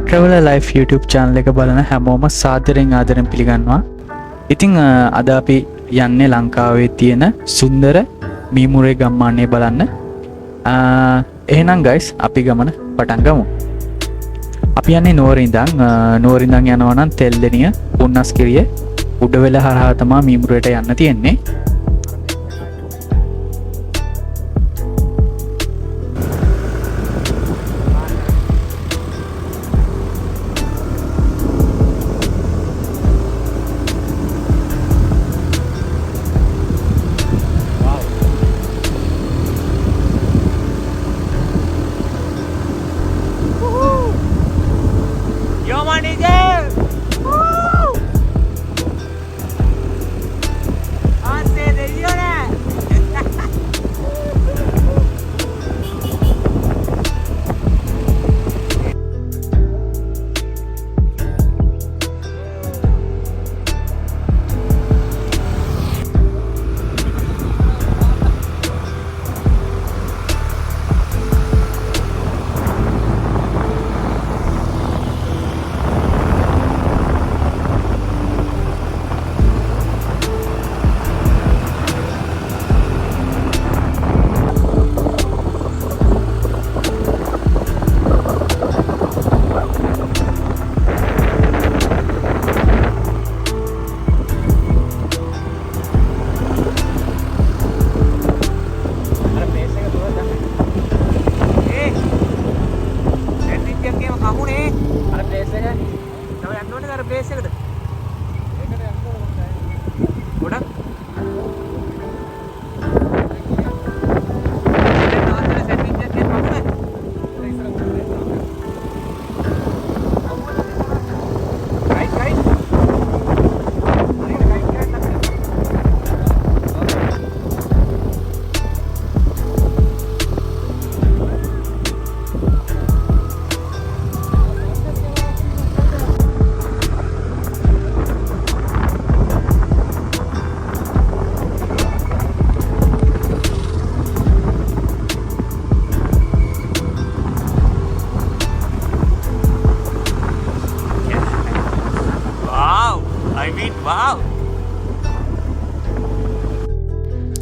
Bike Traveler Life YouTube channel එක බලන හැමෝම සාදරයෙන් ආදරෙන් පිළිගන්නවා. ඉතින් අද අපි යන්නේ ලංකාවේ තියෙන සුන්දර මීමුරේ ගම්මානය බලන්න. එහෙනම් guys අපි ගමන පටන් ගමු. අපි යන්නේ නුවරින්දන් යනවා නම් තෙල්දෙනිය පුන්නස්කිරිය උඩවෙල හරහා තමයි මීමුරේට යන්න තියෙන්නේ.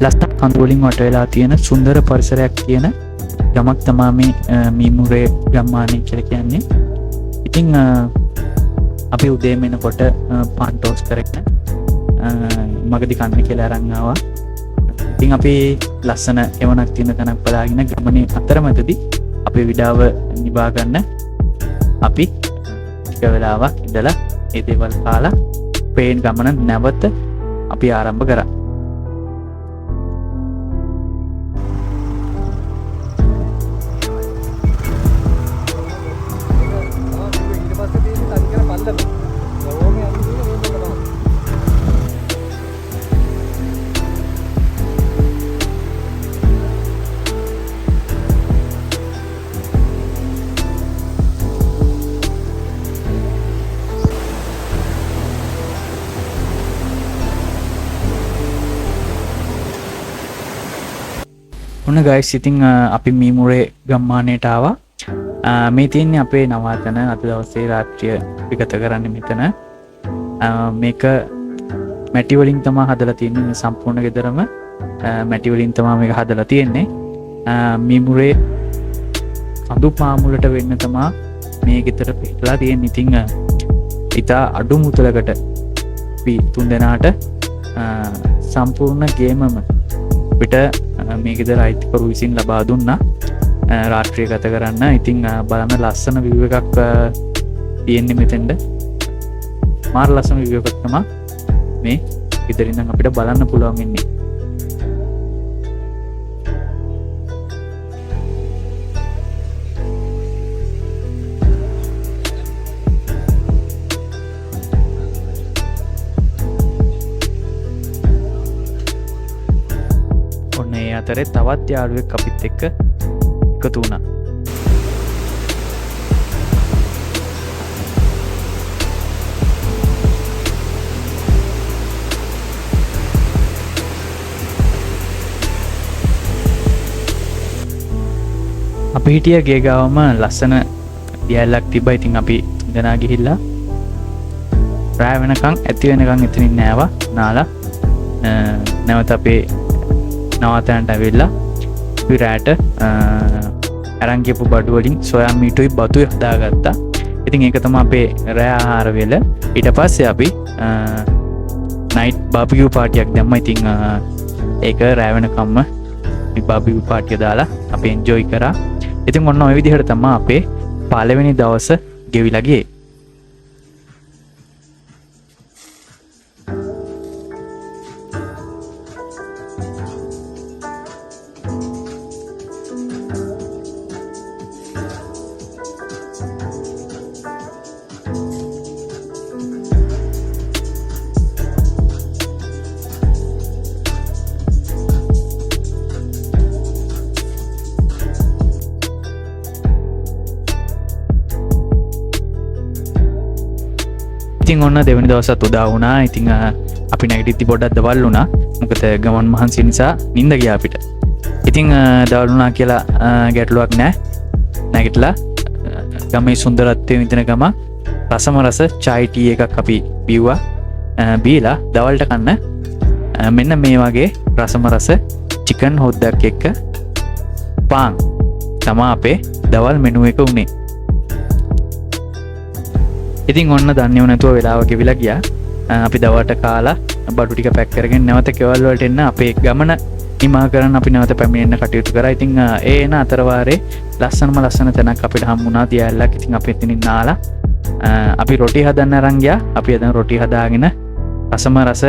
ලස්සන කඳු වලින් වට වෙලා තියෙන සුන්දර පරිසරයක් තියෙන ගමක් තමයි මේ මීමුරේ ගම්මානය කියලා කියන්නේ. ඉතින් අපි උදේම එනකොට පාන් ටෝස් කරගෙන මගදී කන්න කියලා අරන් ආවා. ඉතින් අපි ලස්සන එවණක් තියෙන තැනක් බලාගෙන ගමනේ අතරමැදදී අපේ විඩාව නිවා ගන්න අපි ටික වෙලාවක් ඉඳලා ඒ දේවල් කාලා පේන් ගමන නැවත අපි ආරම්භ කරා. ඔන්න guys ඉතින් අපි මීමුරේ ගම්මානයට ආවා. මේ තියෙන්නේ අපේ නවාතන අද දවසේ රාත්‍රිය අපි ගත කරන්නේ මෙතන. මේක මැටි වලින් තමයි හදලා තියෙන්නේ. මේ සම්පූර්ණ ගෙදරම මැටි වලින් තමයි මේක හදලා තියෙන්නේ. මීමුරේ කඳු පාමුලට වෙන්න තමයි මේ ගෙදර පිටලා තියෙන්නේ. ඉතින් ඉතා අඩු මුදලකට අපි තුන් දෙනාට සම්පූර්ණ ගේමම පිට මේ ගෙදර අයිතිකරු විසින් ලබා දුන්නා රාත්‍රිය ගත කරන්න. ඉතින් බලන්න ලස්සන view එකක් තියෙන්නේ මෙතෙන්ද. මාර ලස්සන view එකක් තමයි මේ ගෙදරින් නම් අපිට බලන්න පුළුවන් ඉන්නේ. අතරේ තවත් යාළුවෙක් අපිත් එක්ක එකතු වුණා. අපි හිටිය ගේ ගාවම ලස්සන දියැලක් තිබ්බා. ඉතින් අපි දෙනා ගිහිල්ලා රෑ වෙනකන් ඇති වෙනකන් එතනින් නෑවා නාලා නැවත අපේ නවතැනට ඇවිල්ලා අපි රෑට අරන් ගියපු බඩු වලින් සොයා මීටුයි බතුයි හදාගත්තා. ඉතින් ඒක තමයි අපේ රෑ ආහාර වේල. ඊට පස්සේ අපි නයිට් බාබිකියු පාටියක් දැම්මා. ඉතින් ඒක රෑ වෙනකම්ම බාබිකියු පාටිය දාලා අපි එන්ජොයි කරා. ඉතින් ඔන්න ඔය විදිහට තමයි අපේ පළවෙනි දවස ගෙවිලා ගියේ. ඉතින් ඔන්න දෙවනි දවසත් උදා වුණා. ඉතින් අපි නැගිටිද්දි පොඩ්ඩක් දවල් වුණා. මොකද ගමන් මහන්සිය නිසා නිින්ද ගියා අපිට. ඉතින් දවල් වුණා කියලා ගැටලුවක් නැහැ. නැගිටලා ගමේ සුන්දරත්වය විඳින ගම රසම රස චායි ටී එකක් අපි බිව්වා. බීලා දවල්ට කන්න මෙන්න මේ වගේ රසම රස චිකන් හොද්දක් එක්ක පාන් තමයි අපේ දවල් මෙනු එක උනේ. ඉතින් ඔන්න දන්නේව නැතුව වෙලාව ගෙවිලා ගියා. අපි දවල්ට කාලා බඩු ටික පැක් කරගෙන නැවත කෙවල් වලට එන්න අපේ ගමන නිමා කරන් අපි නැවත පැමිණෙන්න කටයුතු කරා. ඉතින් ඒ එන අතරවාරේ ලස්සන තැනක් අපිට හම්බුණා දියැලක්. ඉතින් අපි එතනින් නාලා අපි රොටි හදන්න අරන් ගියා. අපි එතන රොටි හදාගෙන රසම රස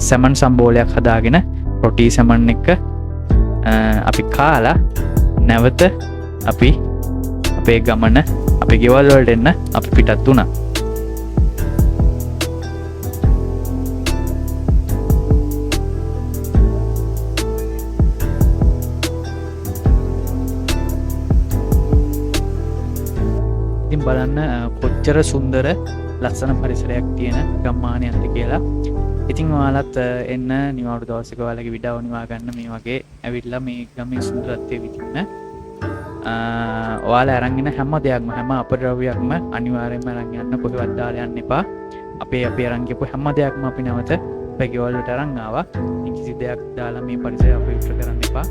සැමන් සම්බෝලයක් හදාගෙන රොටි සැමන් එක අපි කාලා නැවත අපි අපේ ගමන අපේ ගෙවල් වලට එන්න අපි පිටත් වුණා. ඉතින් බලන්න කොච්චර සුන්දර ලස්සන පරිසරයක් තියෙන ගම්මානයක්ද කියලා. ඉතින් ඔයාලත් එන්න නිවාඩු දවසක ඔයාලගේ විඩාව නිවා ගන්න මේ වගේ ඇවිල්ලා මේ ගමේ සුන්දරත්වය විඳින්න. ඔයාලා අරන් එන හැම දෙයක්ම හැම අපද්‍රව්‍යයක්ම අනිවාර්යයෙන්ම අරන් යන්න. කොහෙවත් දාලා යන්න එපා. අපි අරන් ගියපු හැම දෙයක්ම අපි නැවත අපේ ගෙවල් වලට අරන් ආවා. කිසි දෙයක් දාලා මේ පරිසරය අපවිත්‍ර කරන්න එපා.